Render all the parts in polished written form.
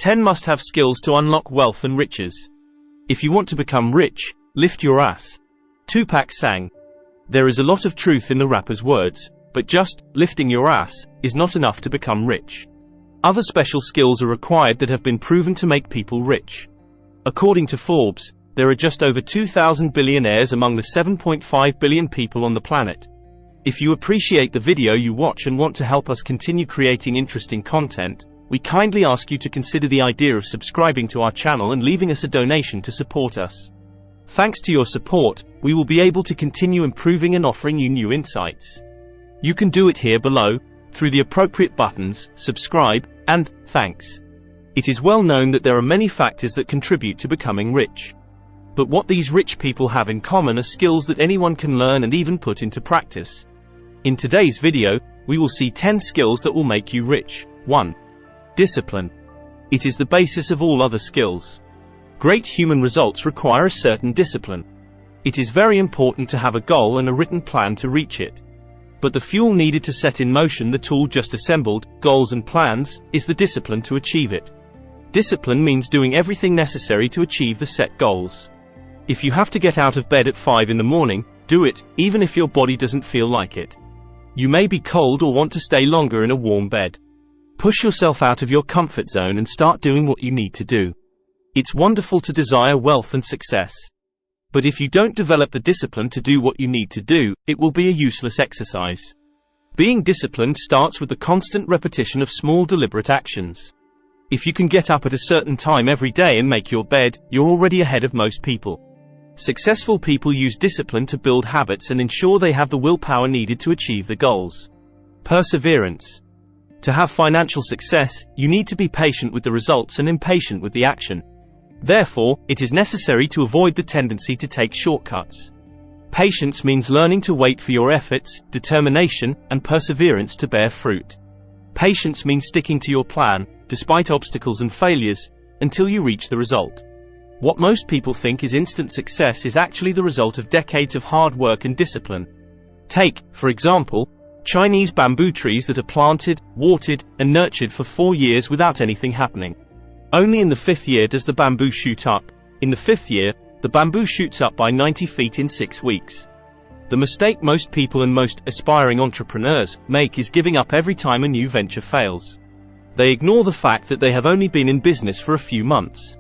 10 must-have skills to unlock wealth and riches. If you want to become rich, lift your ass. Tupac sang. There is a lot of truth in the rapper's words, but just lifting your ass is not enough to become rich. Other special skills are required that have been proven to make people rich. According to Forbes, there are just over 2,000 billionaires among the 7.5 billion people on the planet. If you appreciate the video you watch and want to help us continue creating interesting content, we kindly ask you to consider the idea of subscribing to our channel and leaving us a donation to support us. Thanks to your support, we will be able to continue improving and offering you new insights. You can do it here below, through the appropriate buttons, subscribe, and thanks. It is well known that there are many factors that contribute to becoming rich. But what these rich people have in common are skills that anyone can learn and even put into practice. In today's video, we will see 10 skills that will make you rich. 1. Discipline. It is the basis of all other skills. Great human results require a certain discipline. It is very important to have a goal and a written plan to reach it. But the fuel needed to set in motion the tool just assembled, goals and plans, is the discipline to achieve it. Discipline means doing everything necessary to achieve the set goals. If you have to get out of bed at 5 in the morning, do it, even if your body doesn't feel like it. You may be cold or want to stay longer in a warm bed. Push yourself out of your comfort zone and start doing what you need to do. It's wonderful to desire wealth and success. But if you don't develop the discipline to do what you need to do, it will be a useless exercise. Being disciplined starts with the constant repetition of small deliberate actions. If you can get up at a certain time every day and make your bed, you're already ahead of most people. Successful people use discipline to build habits and ensure they have the willpower needed to achieve the goals. Perseverance. To have financial success, you need to be patient with the results and impatient with the action. Therefore, it is necessary to avoid the tendency to take shortcuts. Patience means learning to wait for your efforts, determination, and perseverance to bear fruit. Patience means sticking to your plan, despite obstacles and failures, until you reach the result. What most people think is instant success is actually the result of decades of hard work and discipline. Take, for example, Chinese bamboo trees that are planted, watered, and nurtured for 4 years without anything happening. Only in the 5th year does the bamboo shoot up. In the 5th year, the bamboo shoots up by 90 feet in 6 weeks. The mistake most people and most aspiring entrepreneurs make is giving up every time a new venture fails. They ignore the fact that they have only been in business for a few months.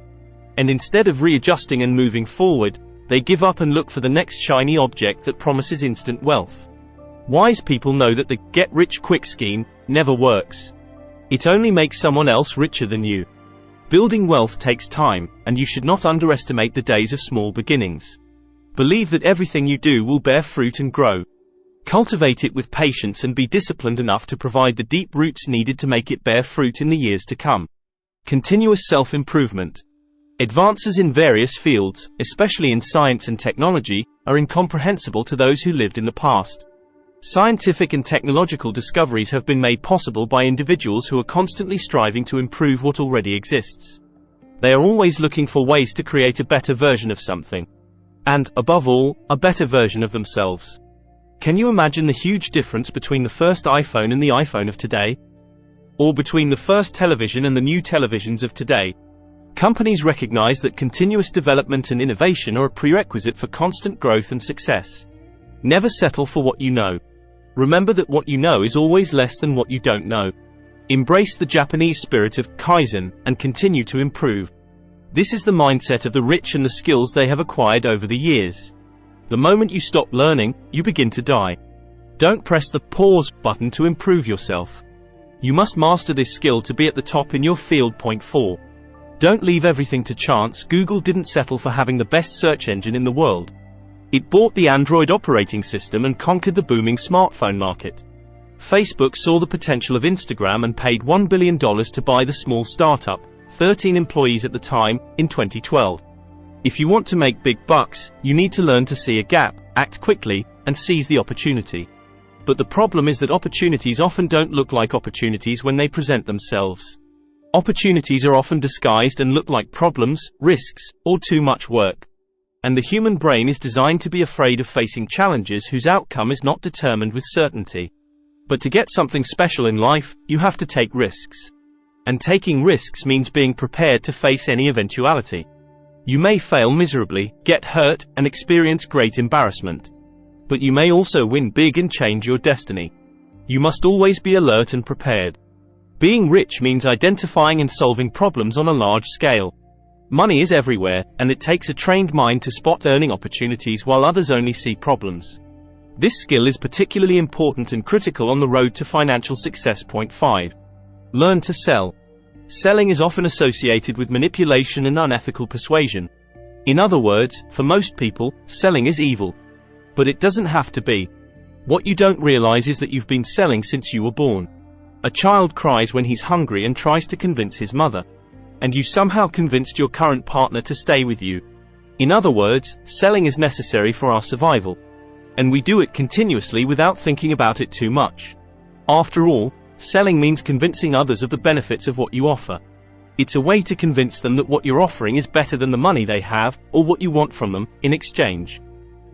And instead of readjusting and moving forward, they give up and look for the next shiny object that promises instant wealth. Wise people know that the get-rich-quick scheme never works. It only makes someone else richer than you. Building wealth takes time, and you should not underestimate the days of small beginnings. Believe that everything you do will bear fruit and grow. Cultivate it with patience and be disciplined enough to provide the deep roots needed to make it bear fruit in the years to come. Continuous self-improvement. Advances in various fields, especially in science and technology, are incomprehensible to those who lived in the past. Scientific and technological discoveries have been made possible by individuals who are constantly striving to improve what already exists. They are always looking for ways to create a better version of something. And, above all, a better version of themselves. Can you imagine the huge difference between the first iPhone and the iPhone of today? Or between the first television and the new televisions of today? Companies recognize that continuous development and innovation are a prerequisite for constant growth and success. Never settle for what you know. Remember that what you know is always less than what you don't know. Embrace the Japanese spirit of Kaizen and continue to improve. This is the mindset of the rich and the skills they have acquired over the years. The moment you stop learning, you begin to die. Don't press the pause button to improve yourself. You must master this skill to be at the top in your field. Point 4. Don't leave everything to chance. Google didn't settle for having the best search engine in the world. It bought the Android operating system and conquered the booming smartphone market. Facebook saw the potential of Instagram and paid $1 billion to buy the small startup, 13 employees at the time, in 2012. If you want to make big bucks, you need to learn to see a gap, act quickly, and seize the opportunity. But the problem is that opportunities often don't look like opportunities when they present themselves. Opportunities are often disguised and look like problems, risks, or too much work. And the human brain is designed to be afraid of facing challenges whose outcome is not determined with certainty. But to get something special in life, you have to take risks. And taking risks means being prepared to face any eventuality. You may fail miserably, get hurt, and experience great embarrassment. But you may also win big and change your destiny. You must always be alert and prepared. Being rich means identifying and solving problems on a large scale. Money is everywhere, and it takes a trained mind to spot earning opportunities while others only see problems. This skill is particularly important and critical on the road to financial success. Point 5. Learn to sell. Selling is often associated with manipulation and unethical persuasion. In other words, for most people, selling is evil. But it doesn't have to be. What you don't realize is that you've been selling since you were born. A child cries when he's hungry and tries to convince his mother. And you somehow convinced your current partner to stay with you. In other words, selling is necessary for our survival. And we do it continuously without thinking about it too much. After all, selling means convincing others of the benefits of what you offer. It's a way to convince them that what you're offering is better than the money they have, or what you want from them, in exchange.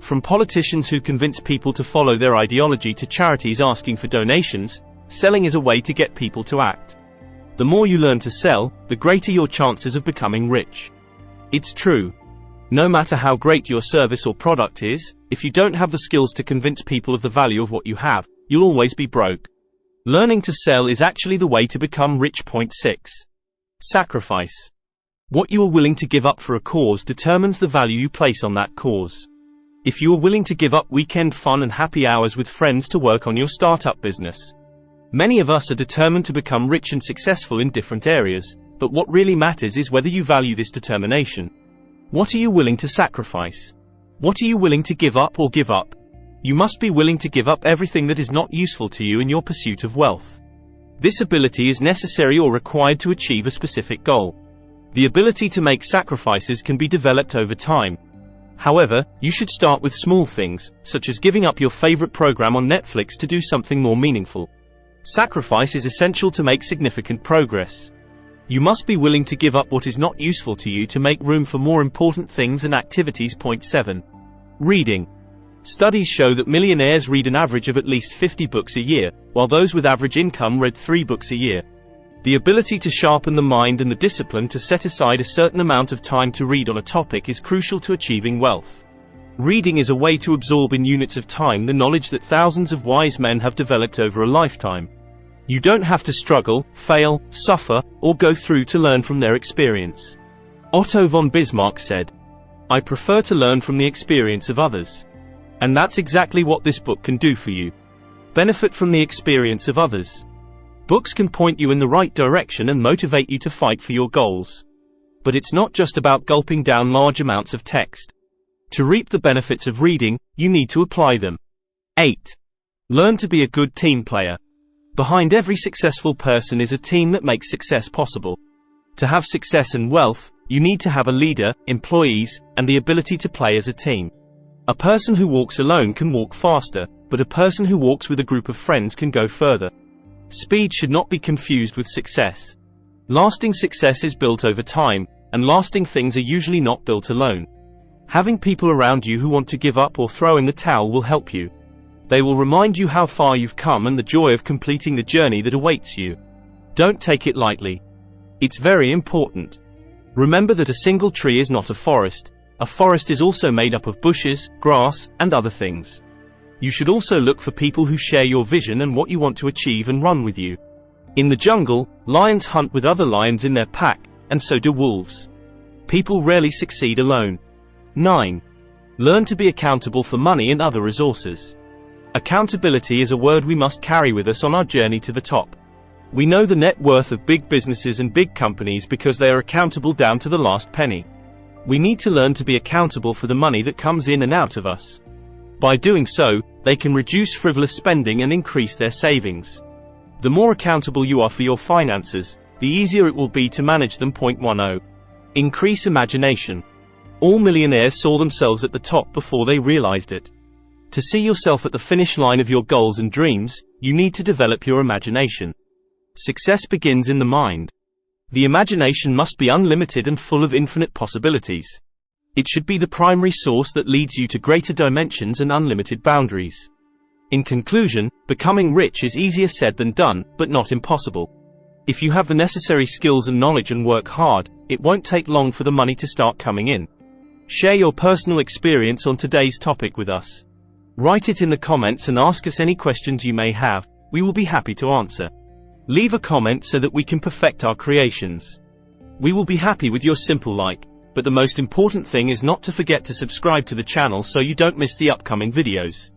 From politicians who convince people to follow their ideology to charities asking for donations, selling is a way to get people to act. The more you learn to sell, the greater your chances of becoming rich. It's true. No matter how great your service or product is, if you don't have the skills to convince people of the value of what you have, you'll always be broke. Learning to sell is actually the way to become rich. Point 6. Sacrifice. What you are willing to give up for a cause determines the value you place on that cause. If you are willing to give up weekend fun and happy hours with friends to work on your startup business. Many of us are determined to become rich and successful in different areas, but what really matters is whether you value this determination. What are you willing to sacrifice? What are you willing to give up or give up? You must be willing to give up everything that is not useful to you in your pursuit of wealth. This ability is necessary or required to achieve a specific goal. The ability to make sacrifices can be developed over time. However, you should start with small things, such as giving up your favorite program on Netflix to do something more meaningful. Sacrifice is essential to make significant progress. You must be willing to give up what is not useful to you to make room for more important things and activities. Point 7. Reading. Studies show that millionaires read an average of at least 50 books a year, while those with average income read 3 books a year. The ability to sharpen the mind and the discipline to set aside a certain amount of time to read on a topic is crucial to achieving wealth. Reading is a way to absorb in units of time the knowledge that thousands of wise men have developed over a lifetime. You don't have to struggle, fail, suffer, or go through to learn from their experience. Otto von Bismarck said, "I prefer to learn from the experience of others." And that's exactly what this book can do for you. Benefit from the experience of others. Books can point you in the right direction and motivate you to fight for your goals. But it's not just about gulping down large amounts of text. To reap the benefits of reading, you need to apply them. 8. Learn to be a good team player. Behind every successful person is a team that makes success possible. To have success and wealth, you need to have a leader, employees, and the ability to play as a team. A person who walks alone can walk faster, but a person who walks with a group of friends can go further. Speed should not be confused with success. Lasting success is built over time, and lasting things are usually not built alone. Having people around you who want to give up or throw in the towel will help you. They will remind you how far you've come and the joy of completing the journey that awaits you. Don't take it lightly. It's very important. Remember that a single tree is not a forest. A forest is also made up of bushes, grass, and other things. You should also look for people who share your vision and what you want to achieve and run with you. In the jungle, lions hunt with other lions in their pack, and so do wolves. People rarely succeed alone. 9. Learn to be accountable for money and other resources. Accountability is a word we must carry with us on our journey to the top. We know the net worth of big businesses and big companies because they are accountable down to the last penny. We need to learn to be accountable for the money that comes in and out of us. By doing so, they can reduce frivolous spending and increase their savings. The more accountable you are for your finances, the easier it will be to manage them. Point 10. Increase imagination. All millionaires saw themselves at the top before they realized it. To see yourself at the finish line of your goals and dreams, you need to develop your imagination. Success begins in the mind. The imagination must be unlimited and full of infinite possibilities. It should be the primary source that leads you to greater dimensions and unlimited boundaries. In conclusion, becoming rich is easier said than done, but not impossible. If you have the necessary skills and knowledge and work hard, it won't take long for the money to start coming in. Share your personal experience on today's topic with us. Write it in the comments and ask us any questions you may have. We will be happy to answer. Leave a comment so that we can perfect our creations. We will be happy with your simple like, but the most important thing is not to forget to subscribe to the channel so you don't miss the upcoming videos.